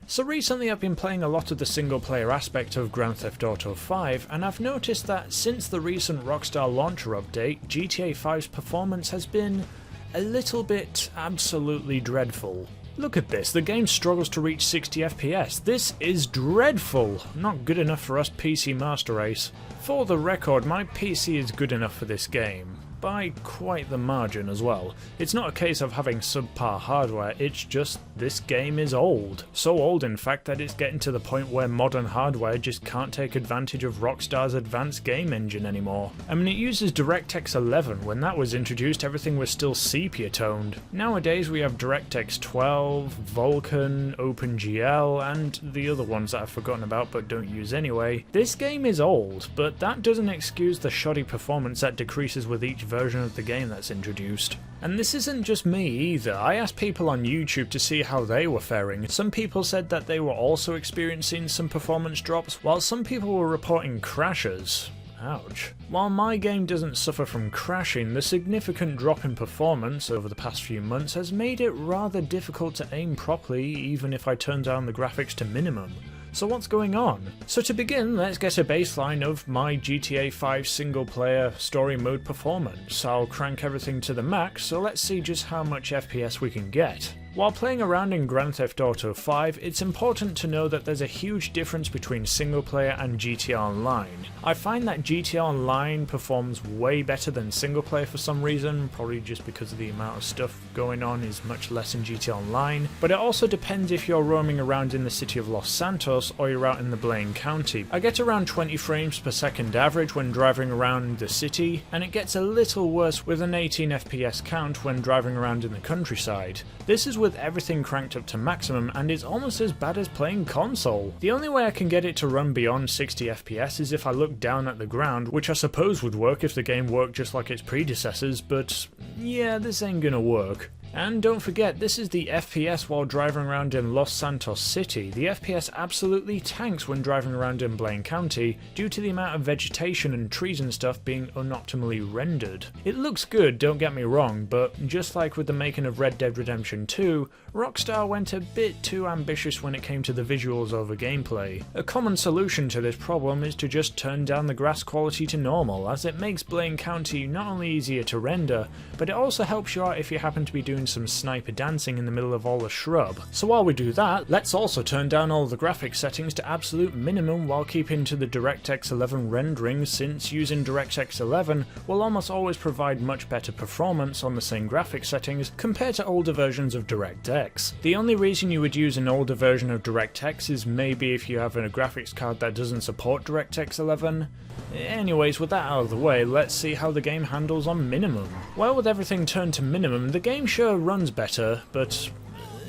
So recently I've been playing a lot of the single player aspect of Grand Theft Auto 5, and I've noticed that since the recent Rockstar launcher update, GTA 5's performance has been a little bit absolutely dreadful. Look at this, the game struggles to reach 60 FPS. This is dreadful! Not good enough for us PC master race. For the record, my PC is good enough for this game. By quite the margin as well. It's not a case of having subpar hardware, it's just this game is old. So old in fact that it's getting to the point where modern hardware just can't take advantage of Rockstar's advanced game engine anymore. I mean, it uses DirectX 11, when that was introduced everything was still sepia toned. Nowadays we have DirectX 12, Vulkan, OpenGL, and the other ones that I've forgotten about but don't use anyway. This game is old, but that doesn't excuse the shoddy performance that decreases with each version of the game that's introduced. And this isn't just me either. I asked people on YouTube to see how they were faring. Some people said that they were also experiencing some performance drops, while some people were reporting crashes. Ouch. While my game doesn't suffer from crashing, the significant drop in performance over the past few months has made it rather difficult to aim properly even if I turn down the graphics to minimum. So what's going on? So to begin, let's get a baseline of my GTA 5 single player story mode performance. I'll crank everything to the max, so let's see just how much FPS we can get. While playing around in Grand Theft Auto 5, it's important to know that there's a huge difference between single player and GTA Online. I find that GTA Online performs way better than single player for some reason, probably just because of the amount of stuff going on is much less in GTA Online, but it also depends if you're roaming around in the city of Los Santos or you're out in the Blaine County. I get around 20 frames per second average when driving around the city, and it gets a little worse with an 18 FPS count when driving around in the countryside. This is with everything cranked up to maximum and is almost as bad as playing console. The only way I can get it to run beyond 60 FPS is if I look down at the ground, which I suppose would work if the game worked just like its predecessors, but yeah, this ain't gonna work. And don't forget, this is the FPS while driving around in Los Santos City. The FPS absolutely tanks when driving around in Blaine County due to the amount of vegetation and trees and stuff being unoptimally rendered. It looks good, don't get me wrong, but just like with the making of Red Dead Redemption 2, Rockstar went a bit too ambitious when it came to the visuals over gameplay. A common solution to this problem is to just turn down the grass quality to normal, as it makes Blaine County not only easier to render, but it also helps you out if you happen to be doing some sniper dancing in the middle of all the shrub. So while we do that, let's also turn down all the graphics settings to absolute minimum while keeping to the DirectX 11 rendering, since using DirectX 11 will almost always provide much better performance on the same graphics settings compared to older versions of DirectX. The only reason you would use an older version of DirectX is maybe if you have a graphics card that doesn't support DirectX 11. Anyways, with that out of the way, let's see how the game handles on minimum. Well, with everything turned to minimum, the game sure runs better, but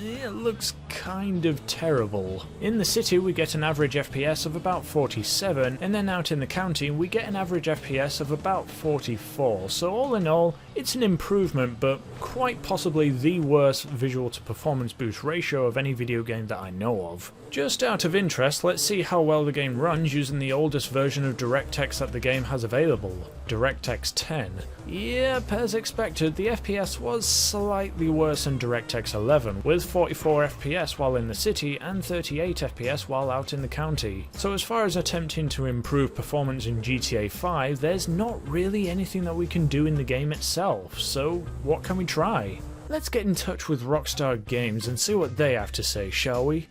it looks kind of terrible. In the city we get an average FPS of about 47, and then out in the county we get an average FPS of about 44, so all in all it's an improvement, but quite possibly the worst visual to performance boost ratio of any video game that I know of. Just out of interest, let's see how well the game runs using the oldest version of DirectX that the game has available, DirectX 10. Yep, as expected, the FPS was slightly worse than DirectX 11, with 44 FPS while in the city and 38 FPS while out in the county. So as far as attempting to improve performance in GTA 5, there's not really anything that we can do in the game itself, so what can we try? Let's get in touch with Rockstar Games and see what they have to say, shall we?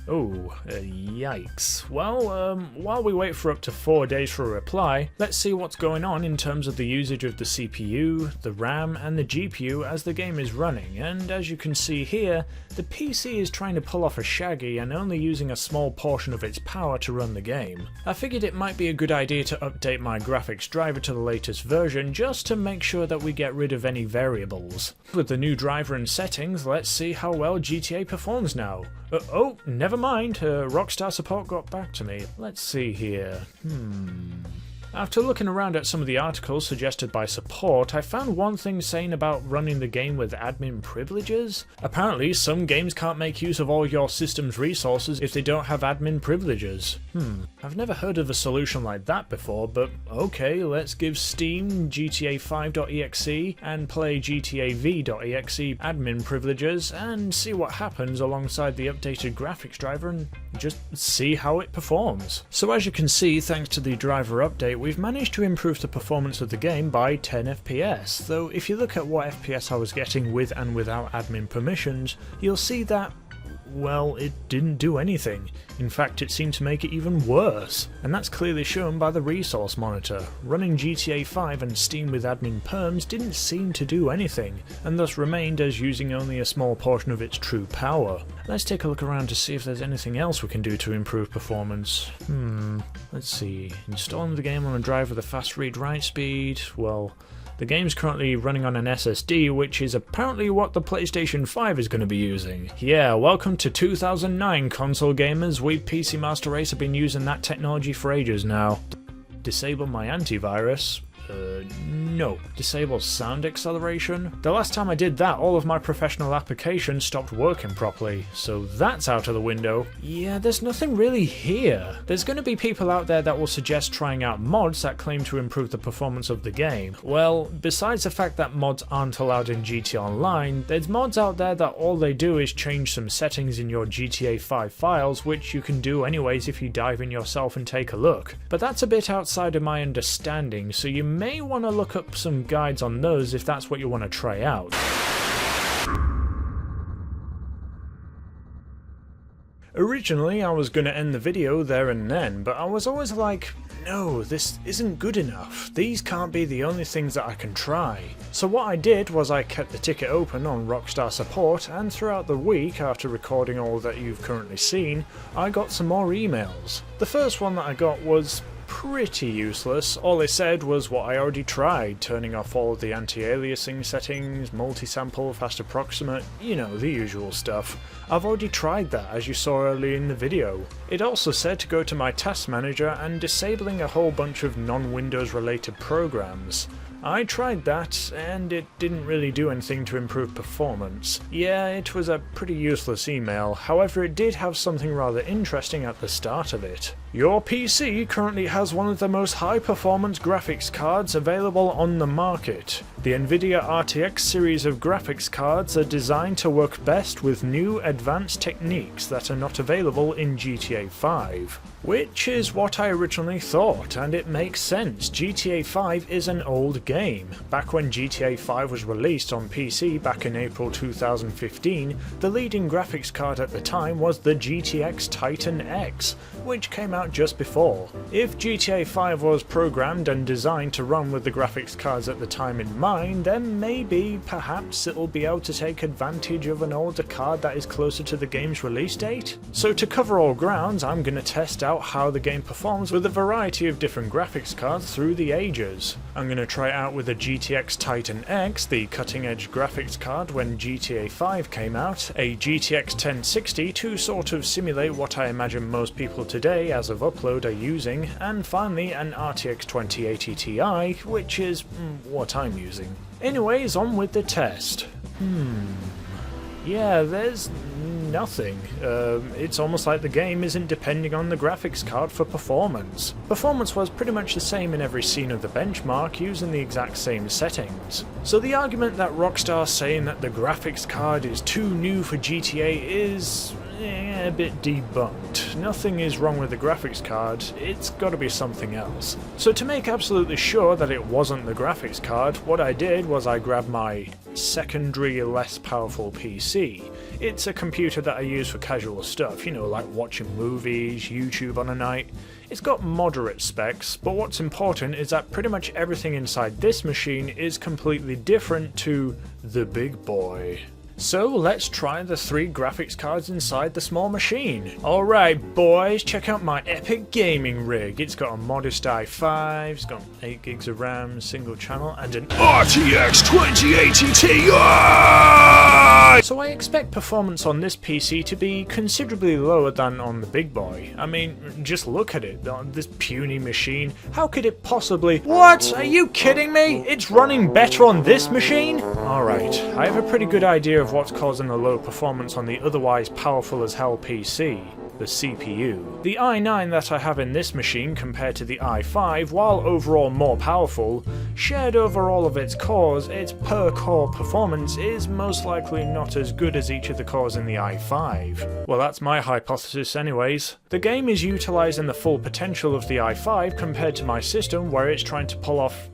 Oh, yikes. Well, while we wait for up to 4 days for a reply, let's see what's going on in terms of the usage of the CPU, the RAM, and the GPU as the game is running, and as you can see here, the PC is trying to pull off a shaggy and only using a small portion of its power to run the game. I figured it might be a good idea to update my graphics driver to the latest version just to make sure that we get rid of any variables. With the new driver and settings, let's see how well GTA performs now. Oh, never mind, Rockstar support got back to me. Let's see here. After looking around at some of the articles suggested by support, I found one thing saying about running the game with admin privileges. Apparently, some games can't make use of all your system's resources if they don't have admin privileges. I've never heard of a solution like that before, but okay, let's give Steam, GTA5.exe and play GTA-V.exe admin privileges and see what happens alongside the updated graphics driver and just see how it performs. So as you can see, thanks to the driver update, we've managed to improve the performance of the game by 10 FPS, though if you look at what FPS I was getting with and without admin permissions, you'll see that, well, it didn't do anything. In fact, it seemed to make it even worse, and that's clearly shown by the resource monitor. Running GTA 5 and Steam with admin perms didn't seem to do anything, and thus remained as using only a small portion of its true power. Let's take a look around to see if there's anything else we can do to improve performance. Let's see. Installing the game on a drive with a fast read-write speed, well, the game's currently running on an SSD, which is apparently what the PlayStation 5 is going to be using. Yeah, welcome to 2009, console gamers. We PC Master Race have been using that technology for ages now. Disable my antivirus? No. Disable sound acceleration? The last time I did that, all of my professional applications stopped working properly, so that's out of the window. Yeah, there's nothing really here. There's going to be people out there that will suggest trying out mods that claim to improve the performance of the game. Well, besides the fact that mods aren't allowed in GTA Online, there's mods out there that all they do is change some settings in your GTA 5 files, which you can do anyways if you dive in yourself and take a look. But that's a bit outside of my understanding, so you may want to look up some guides on those if that's what you want to try out. Originally, I was going to end the video there and then, but I was always like, no, this isn't good enough. These can't be the only things that I can try. So what I did was I kept the ticket open on Rockstar support, and throughout the week, after recording all that you've currently seen, I got some more emails. The first one that I got was pretty useless. All they said was what I already tried, turning off all of the anti-aliasing settings, multi-sample, fast approximate, you know, the usual stuff. I've already tried that, as you saw earlier in the video. It also said to go to my task manager and disabling a whole bunch of non-Windows related programs. I tried that, and it didn't really do anything to improve performance. Yeah, it was a pretty useless email, however it did have something rather interesting at the start of it. Your PC currently has one of the most high-performance graphics cards available on the market. The Nvidia RTX series of graphics cards are designed to work best with new advanced techniques that are not available in GTA 5. Which is what I originally thought, and it makes sense. GTA 5 is an old game. Back when GTA 5 was released on PC back in April 2015, the leading graphics card at the time was the GTX Titan X, which came out just before. If GTA 5 was programmed and designed to run with the graphics cards at the time in mind, then maybe, perhaps it'll be able to take advantage of an older card that is closer to the game's release date. So to cover all grounds, I'm going to test out how the game performs with a variety of different graphics cards through the ages. I'm going to try it out with a GTX Titan X, the cutting edge graphics card when GTA 5 came out, a GTX 1060 to sort of simulate what I imagine most people today as of upload are using, and finally an RTX 2080 Ti, which is what I'm using. Anyways, on with the test. Yeah, there's nothing. It's almost like the game isn't depending on the graphics card for performance. Performance was pretty much the same in every scene of the benchmark, using the exact same settings. So the argument that Rockstar's saying that the graphics card is too new for GTA is a bit debunked. Nothing is wrong with the graphics card, it's gotta be something else. So to make absolutely sure that it wasn't the graphics card, what I did was I grabbed my secondary less powerful PC. It's a computer that I use for casual stuff, you know, like watching movies, YouTube on a night. It's got moderate specs, but what's important is that pretty much everything inside this machine is completely different to the big boy. So let's try the 3 graphics cards inside the small machine. Alright boys, check out my epic gaming rig. It's got a modest i5, it's got 8 gigs of RAM, single channel, and an RTX 2080 Ti! So I expect performance on this PC to be considerably lower than on the big boy. I mean, just look at it, on this puny machine. How could it possibly— What? Are you kidding me? It's running better on this machine? Alright, I have a pretty good idea of what's causing the low performance on the otherwise powerful as hell PC. The CPU. The i9 that I have in this machine compared to the i5, while overall more powerful, shared over all of its cores, its per core performance is most likely not as good as each of the cores in the i5. Well, that's my hypothesis anyways. The game is utilising the full potential of the i5 compared to my system, where it's trying to pull off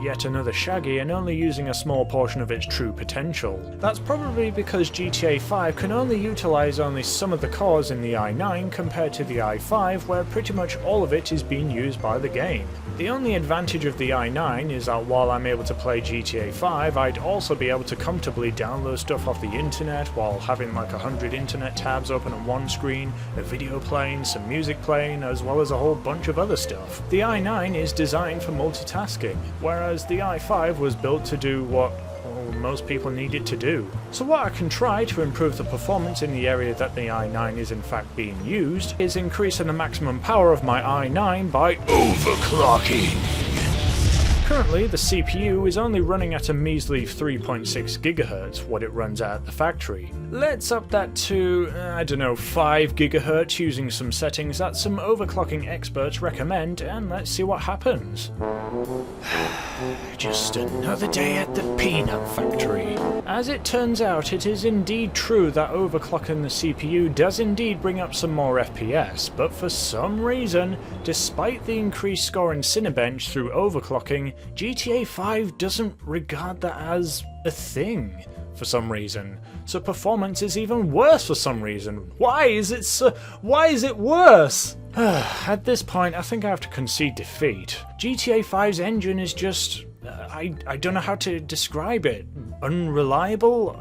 yet another Shaggy and only using a small portion of its true potential. That's probably because GTA5 can only utilise only some of the cores in the i9 compared to the i5, where pretty much all of it is being used by the game. The only advantage of the i9 is that while I'm able to play GTA5, I'd also be able to comfortably download stuff off the internet while having like 100 internet tabs open on one screen, a video playing, some music playing, as well as a whole bunch of other stuff. The i9 is designed for multitasking, whereas the i5 was built to do what most people need it to do. So what I can try to improve the performance in the area that the i9 is in fact being used is increasing the maximum power of my i9 by overclocking. Currently, the CPU is only running at a measly 3.6 GHz, what it runs at the factory. Let's up that to, I don't know, 5 GHz using some settings that some overclocking experts recommend, and let's see what happens. Just another day at the peanut factory. As it turns out, it is indeed true that overclocking the CPU does indeed bring up some more FPS, but for some reason, despite the increased score in Cinebench through overclocking, GTA 5 doesn't regard that as a thing for some reason. So performance is even worse for some reason. Why is it worse? At this point, I think I have to concede defeat. GTA 5's engine is just— I don't know how to describe it. Unreliable?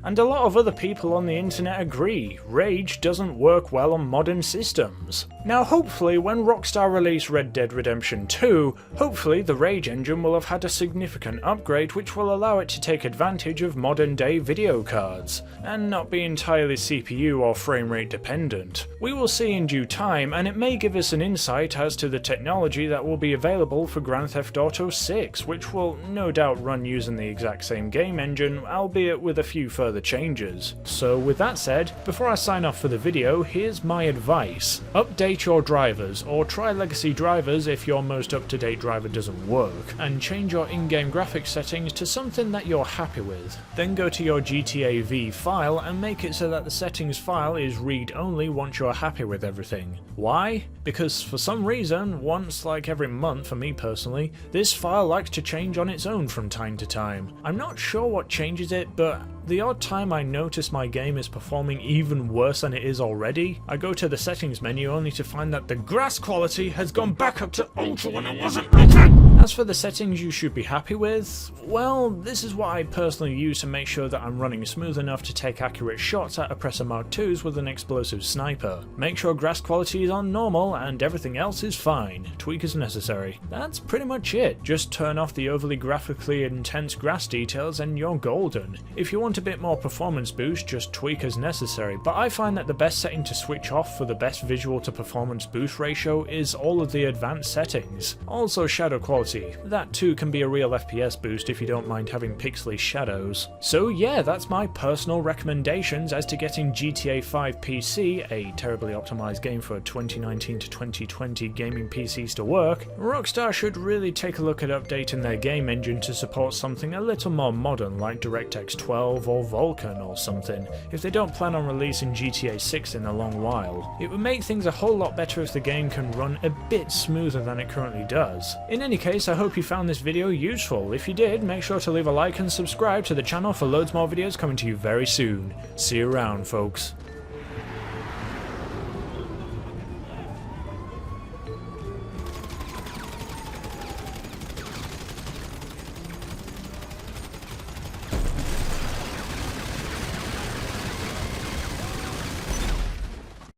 And a lot of other people on the internet agree. Rage doesn't work well on modern systems. Now hopefully when Rockstar release Red Dead Redemption 2, hopefully the Rage engine will have had a significant upgrade which will allow it to take advantage of modern day video cards, and not be entirely CPU or frame rate dependent. We will see in due time, and it may give us an insight as to the technology that will be available for Grand Theft Auto 6, which will no doubt run using the exact same game engine, albeit with a few further changes. So with that said, before I sign off for the video, here's my advice. Update your drivers, or try legacy drivers if your most up-to-date driver doesn't work, and change your in-game graphics settings to something that you're happy with. Then go to your GTA V file and make it so that the settings file is read-only once you're happy with everything. Why? Because for some reason, once like every month for me personally, this file likes to change on its own from time to time. I'm not sure what changes it, but the odd time I notice my game is performing even worse than it is already, I go to the settings menu only to find that the grass quality has gone back up to ultra when it wasn't looking. As for the settings you should be happy with, well, this is what I personally use to make sure that I'm running smooth enough to take accurate shots at Oppressor Mark IIs with an explosive sniper. Make sure grass quality is on normal and everything else is fine. Tweak as necessary. That's pretty much it. Just turn off the overly graphically intense grass details and you're golden. If you want a bit more performance boost, just tweak as necessary, but I find that the best setting to switch off for the best visual to performance boost ratio is all of the advanced settings. Also shadow quality. That too can be a real FPS boost if you don't mind having pixely shadows. So yeah, that's my personal recommendations as to getting GTA 5 PC, a terribly optimized game for 2019 to 2020 gaming PCs to work. Rockstar should really take a look at updating their game engine to support something a little more modern like DirectX 12 or Vulkan or something, if they don't plan on releasing GTA 6 in a long while. It would make things a whole lot better if the game can run a bit smoother than it currently does. In any case, I hope you found this video useful. If you did, make sure to leave a like and subscribe to the channel for loads more videos coming to you very soon. See you around, folks.